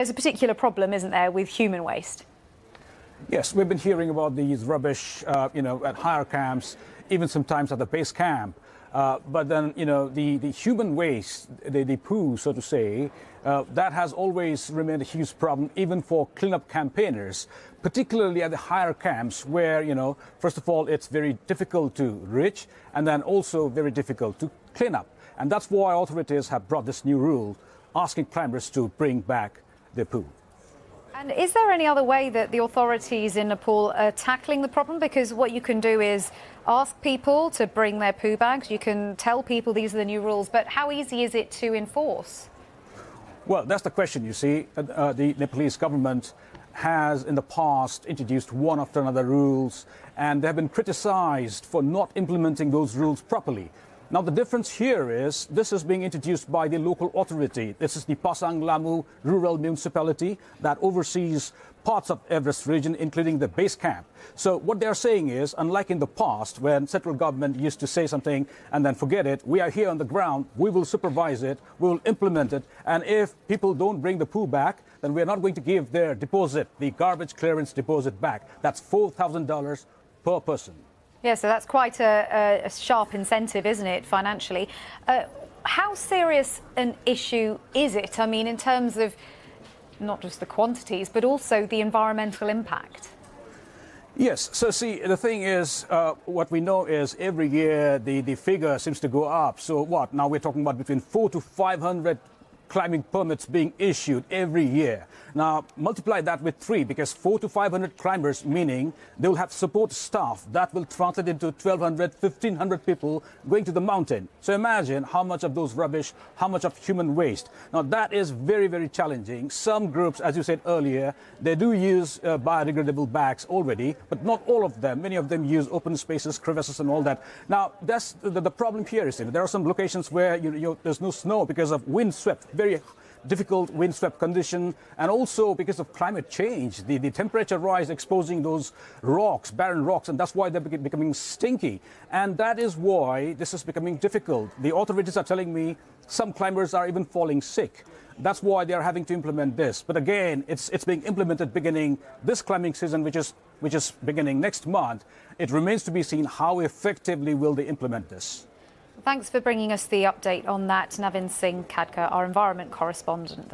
There's a particular problem, isn't there, with human waste? Yes, we've been hearing about these rubbish, at higher camps, even sometimes at the base camp. But then, the human waste, the poo, so to say, that has always remained a huge problem, even for cleanup campaigners, particularly at the higher camps where, first of all, it's very difficult to reach and then also very difficult to clean up. And that's why authorities have brought this new rule, asking climbers to bring back their poo. And is there any other way that the authorities in Nepal are tackling the problem? Because what you can do is ask people to bring their poo bags. You can tell people these are the new rules, but how easy is it to enforce? Well, that's the question, you see. The Nepalese government has in the past introduced one after another rules, and they have been criticized for not implementing those rules properly. Now, the difference here is this is being introduced by the local authority. This is the Pasang Lamu Rural Municipality that oversees parts of Everest region, including the base camp. So what they're saying is, unlike in the past, when central government used to say something and then forget it, we are here on the ground, we will supervise it, we will implement it, and if people don't bring the poo back, then we're not going to give their deposit, the garbage clearance deposit back. That's $4,000 per person. Yeah, so that's quite a sharp incentive, isn't it, financially? How serious an issue is it? I mean, in terms of not just the quantities, but also the environmental impact? Yes. So, see, the thing is, what we know is every year the figure seems to go up. So what? Now we're talking about between 400 to 500 climbing permits being issued every year. Now, multiply that with 3, because 400 to 500 climbers, meaning they'll have support staff that will translate into 1,200, 1,500 people going to the mountain. So imagine how much of those rubbish, how much of human waste. Now, that is very, very challenging. Some groups, as you said earlier, they do use biodegradable bags already, but not all of them. Many of them use open spaces, crevices and all that. Now, that's the problem here is there are some locations where there's no snow because of windswept, very difficult windswept condition, and also because of climate change, the temperature rise exposing those rocks, barren rocks, and that's why they're becoming stinky. And that is why this is becoming difficult. The authorities are telling me some climbers are even falling sick. That's why they are having to implement this. But again, it's being implemented beginning this climbing season, which is beginning next month. It remains to be seen how effectively will they implement this. Thanks for bringing us the update on that, Navin Singh Khadka, our environment correspondent.